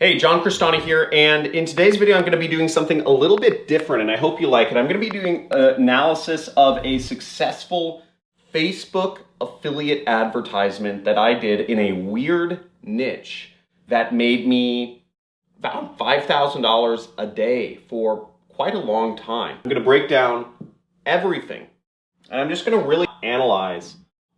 Hey, John Crestani here, and in today's video I'm going to be doing something a little bit different, and I hope you like it. I'm going to be doing an analysis of a successful Facebook affiliate advertisement that I did in a weird niche that made me about $5,000 a day for quite a long time. I'm going to break down everything, and I'm just going to really analyze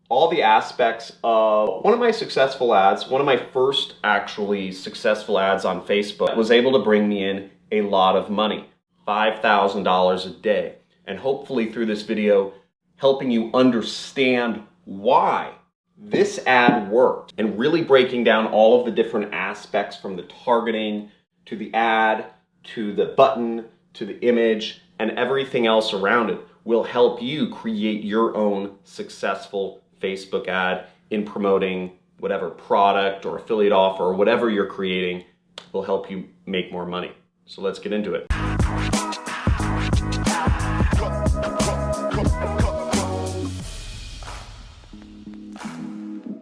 all the aspects of one of my successful ads, one of my first actually successful ads on Facebook, was able to bring me in a lot of money, $5,000 a day. And hopefully through this video, helping you understand why this ad worked and really breaking down all of the different aspects from the targeting to the ad, to the button, to the image, and everything else around it will help you create your own successful Facebook ad in promoting whatever product or affiliate offer or whatever you're creating will help you make more money. So let's get into it.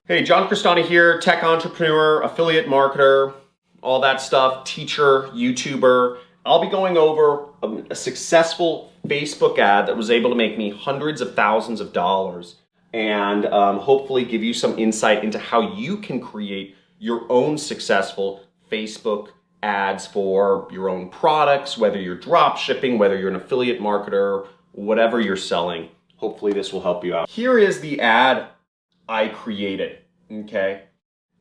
Hey, John Crestani here, tech entrepreneur, affiliate marketer, all that stuff, teacher, YouTuber. I'll be going over a successful Facebook ad that was able to make me hundreds of thousands of dollars and hopefully give you some insight into how you can create your own successful Facebook ads for your own products, whether you're drop shipping, whether you're an affiliate marketer, whatever you're selling. Hopefully this will help you out. Here is the ad I created, okay?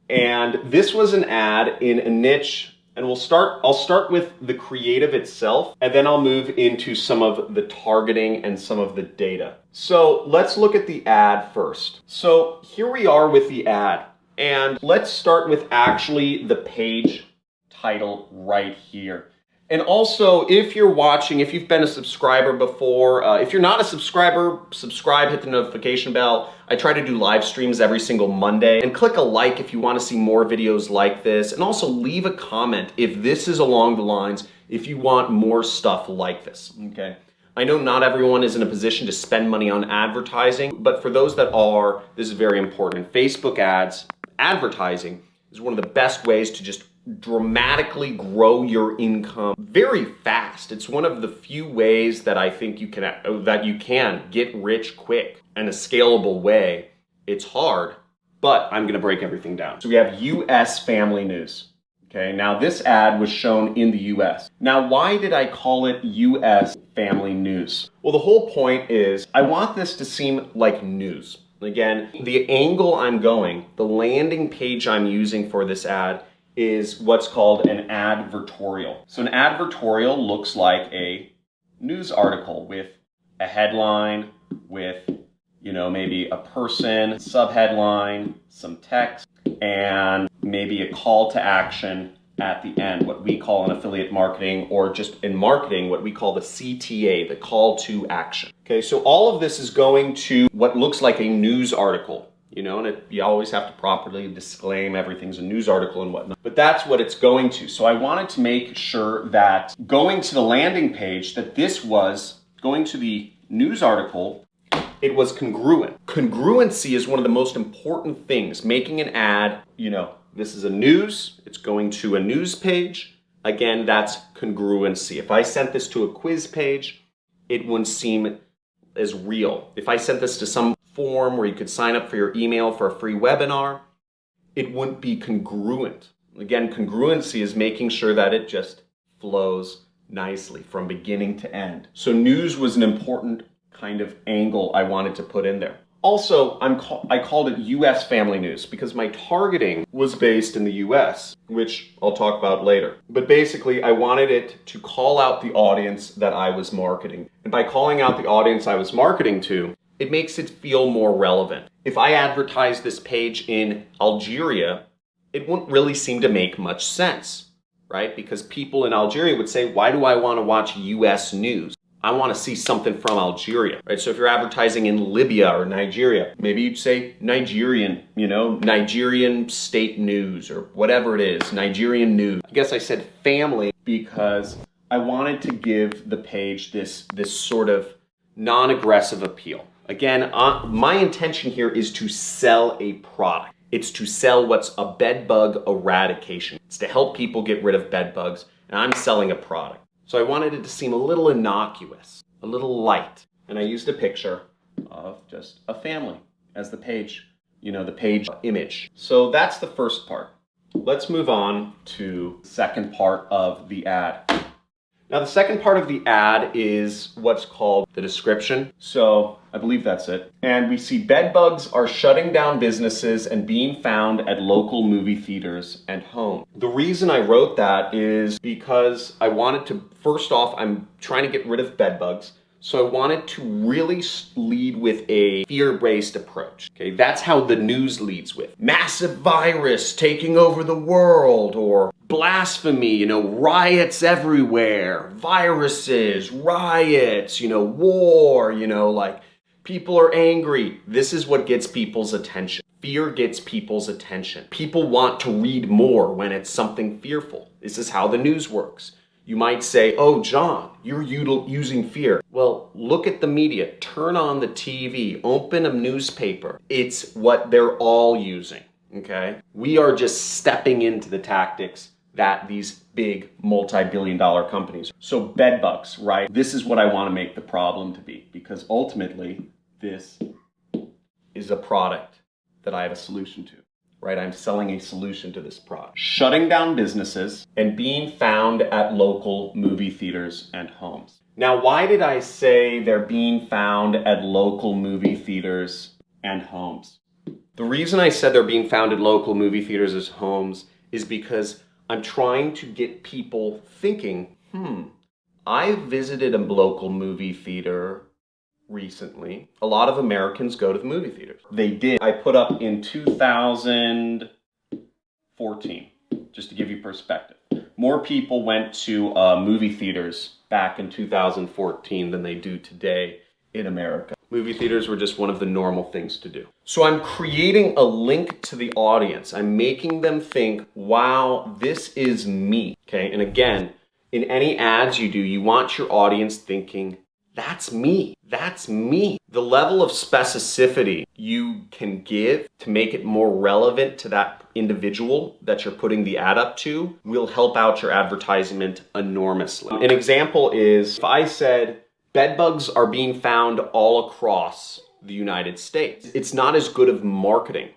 And this was an ad in a niche, and I'll start with the creative itself, and then I'll move into some of the targeting and some of the data. So let's look at the ad first. So here we are with the ad, and let's start with actually the page title right here. And also, if you're watching, if you've been a subscriber before, if you're not a subscriber, subscribe, hit the notification bell. I try to do live streams every single Monday. And click a like if you want to see more videos like this. And also leave a comment if this is along the lines, if you want more stuff like this, okay? I know not everyone is in a position to spend money on advertising, but for those that are, this is very important. Facebook ads, advertising is one of the best ways to just dramatically grow your income very fast. It's one of the few ways that I think you can get rich quick in a scalable way. It's hard, but I'm going to break everything down. So we have US family news. Okay, now this ad was shown in the US. Now, why did I call it US family news? Well, the whole point is I want this to seem like news. Again, the angle I'm going, the landing page I'm using for this ad is what's called an advertorial. So an advertorial looks like a news article with a headline, with, maybe a person, subheadline, some text, and maybe a call to action at the end, what we call in affiliate marketing, or just in marketing, what we call the CTA, the call to action. Okay, so all of this is going to what looks like a news article. And you always have to properly disclaim everything's a news article and whatnot. But that's what it's going to. So I wanted to make sure that going to the landing page, that this was going to the news article, it was congruent. Congruency is one of the most important things. Making an ad, this is a news, it's going to a news page. Again, that's congruency. If I sent this to a quiz page, it wouldn't seem as real. If I sent this to some form where you could sign up for your email for a free webinar, it wouldn't be congruent. Again, congruency is making sure that it just flows nicely from beginning to end. So news was an important kind of angle I wanted to put in there. Also, I called it US family news because my targeting was based in the US, which I'll talk about later. But basically, I wanted it to call out the audience that I was marketing. And by calling out the audience I was marketing to, it makes it feel more relevant. If I advertise this page in Algeria, it wouldn't really seem to make much sense, right? Because people in Algeria would say, why do I want to watch US news? I want to see something from Algeria, right? So if you're advertising in Libya or Nigeria, maybe you'd say Nigerian, Nigerian state news or whatever it is, Nigerian news. I guess I said family because I wanted to give the page this sort of non-aggressive appeal. Again, my intention here is to sell a product. It's to sell what's a bed bug eradication. It's to help people get rid of bed bugs, and I'm selling a product. So I wanted it to seem a little innocuous, a little light. And I used a picture of just a family as the page, the page image. So that's the first part. Let's move on to the second part of the ad. Now the second part of the ad is what's called the description. So I believe that's it. And we see bed bugs are shutting down businesses and being found at local movie theaters and homes. The reason I wrote that is because I wanted to, first off, I'm trying to get rid of bed bugs. So I wanted to really lead with a fear-based approach. Okay, that's how the news leads with. Massive virus taking over the world, or blasphemy, riots everywhere, viruses, riots, war, like people are angry. This is what gets people's attention. Fear gets people's attention. People want to read more when it's something fearful. This is how the news works. You might say, oh, John, you're using fear. Well, look at the media. Turn on the TV. Open a newspaper. It's what they're all using, okay? We are just stepping into the tactics that these big multi-billion-dollar companies. So bed bugs, right? This is what I want to make the problem to be, because ultimately, this is a product that I have a solution to. Right, I'm selling a solution to this product. Shutting down businesses and being found at local movie theaters and homes. Now, why did I say they're being found at local movie theaters and homes? The reason I said they're being found at local movie theaters and homes is because I'm trying to get people thinking, I visited a local movie theater recently. A lot of Americans go to the movie theaters. They did. I put up in 2014, just to give you perspective. More people went to movie theaters back in 2014 than they do today in America. Movie theaters were just one of the normal things to do. So I'm creating a link to the audience. I'm making them think, wow, this is me. Okay, and again, in any ads you do, you want your audience thinking, that's me. That's me. The level of specificity you can give to make it more relevant to that individual that you're putting the ad up to will help out your advertisement enormously. An example is if I said, bed bugs are being found all across the United States. It's not as good of marketing,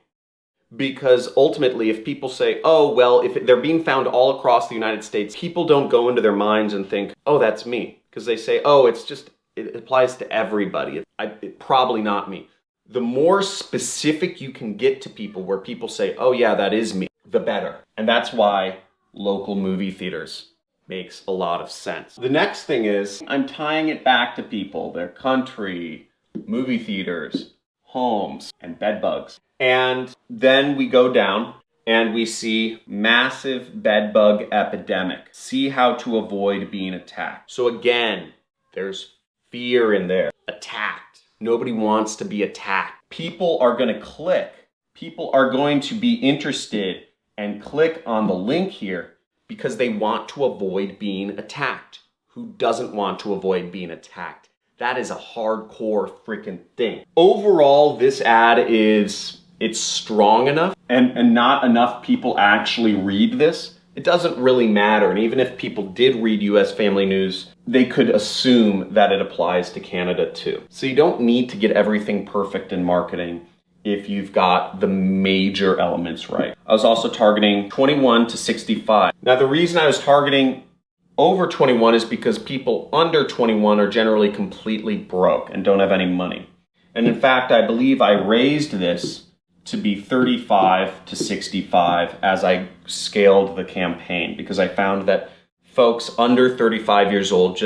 because ultimately if people say, oh, well, if they're being found all across the United States, people don't go into their minds and think, oh, that's me. Because they say, oh, it applies to everybody. It's probably not me. The more specific you can get to people where people say, oh yeah, that is me, the better. And that's why local movie theaters makes a lot of sense. The next thing is I'm tying it back to people, their country, movie theaters, homes, and bed bugs. And then we go down and we see massive bed bug epidemic. See how to avoid being attacked. So again, there's fear in there. Attacked. Nobody wants to be attacked. People are going to click. People are going to be interested and click on the link here because they want to avoid being attacked. Who doesn't want to avoid being attacked? That is a hardcore freaking thing. Overall, this ad it's strong enough and not enough people actually read this. It doesn't really matter. And even if people did read US Family News, they could assume that it applies to Canada too. So you don't need to get everything perfect in marketing if you've got the major elements right. I was also targeting 21 to 65. Now the reason I was targeting over 21 is because people under 21 are generally completely broke and don't have any money. And in fact, I believe I raised this to be 35 to 65 as I scaled the campaign, because I found that folks under 35 years old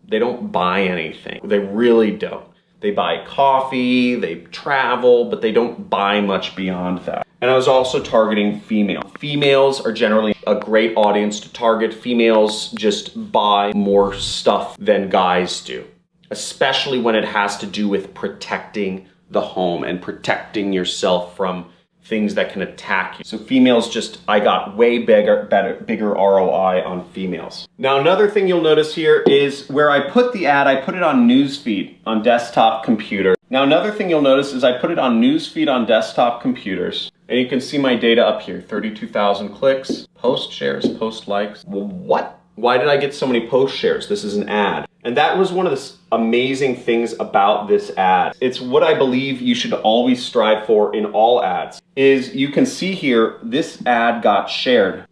they don't buy anything. They really don't. They buy coffee, they travel, but they don't buy much beyond that. And I was also targeting female. Females are generally a great audience to target. Females just buy more stuff than guys do, especially when it has to do with protecting the home and protecting yourself from things that can attack you. So females I got way bigger ROI on females. Now another thing you'll notice here is where I put the ad, I put it on newsfeed on desktop computer. Now another thing you'll notice is I put it on newsfeed on desktop computers, and you can see my data up here, 32,000 clicks, Post shares, post likes. What? Why did I get so many post shares? This is an ad. And that was one of the amazing things about this ad. It's what I believe you should always strive for in all ads. Is you can see here, this ad got shared.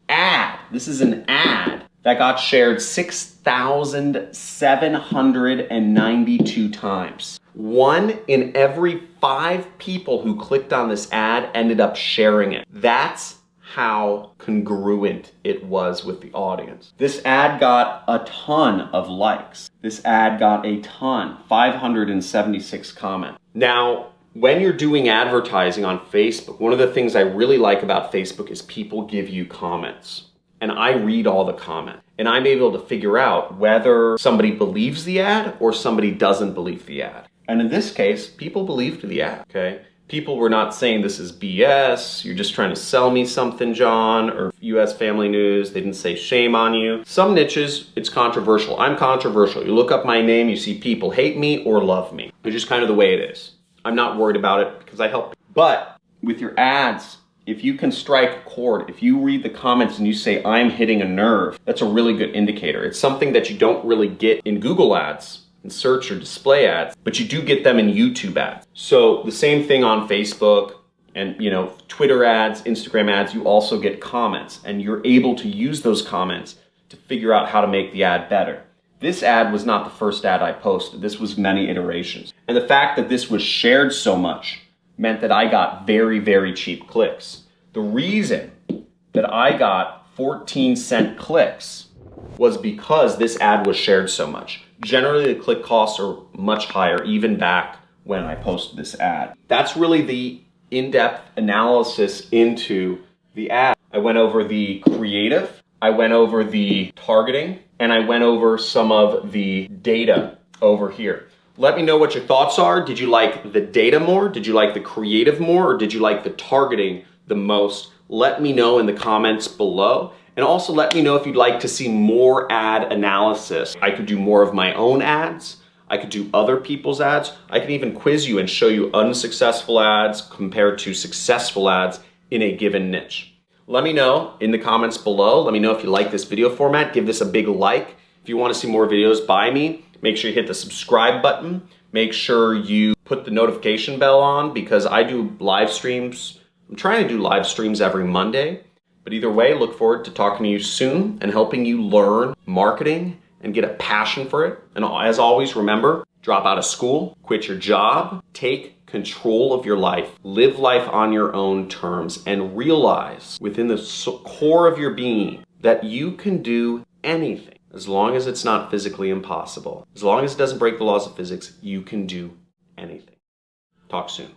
This is an ad that got shared 6,792 times. 1 in every 5 people who clicked on this ad ended up sharing it. That's how congruent it was with the audience. This ad got a ton of likes. This ad got a ton, 576 comments. Now, when you're doing advertising on Facebook, one of the things I really like about Facebook is people give you comments. And I read all the comments. And I'm able to figure out whether somebody believes the ad or somebody doesn't believe the ad. And in this case, people believed the ad, okay? People were not saying this is BS, you're just trying to sell me something, John, or US Family News, they didn't say shame on you. Some niches, it's controversial. I'm controversial. You look up my name, you see people hate me or love me. It's just kind of the way it is. I'm not worried about it because I help. But with your ads, if you can strike a chord, if you read the comments and you say, I'm hitting a nerve, that's a really good indicator. It's something that you don't really get in Google ads, in search or display ads, but you do get them in YouTube ads. So the same thing on Facebook and Twitter ads, Instagram ads, you also get comments and you're able to use those comments to figure out how to make the ad better. This ad was not the first ad I posted. This was many iterations. And the fact that this was shared so much meant that I got very, very cheap clicks. The reason that I got 14-cent clicks was because this ad was shared so much. Generally, the click costs are much higher, even back when I posted this ad. That's really the in-depth analysis into the ad. I went over the creative, I went over the targeting, and I went over some of the data over here. Let me know what your thoughts are. Did you like the data more? Did you like the creative more? Or did you like the targeting the most? Let me know in the comments below. And also let me know if you'd like to see more ad analysis. I could do more of my own ads. I could do other people's ads. I can even quiz you and show you unsuccessful ads compared to successful ads in a given niche. Let me know in the comments below. Let me know if you like this video format. Give this a big like. If you want to see more videos by me, make sure you hit the subscribe button. Make sure you put the notification bell on because I do live streams. I'm trying to do live streams every Monday. But either way, look forward to talking to you soon and helping you learn marketing and get a passion for it. And as always, remember, drop out of school, quit your job, take control of your life, live life on your own terms, and realize within the core of your being that you can do anything as long as it's not physically impossible. As long as it doesn't break the laws of physics, you can do anything. Talk soon.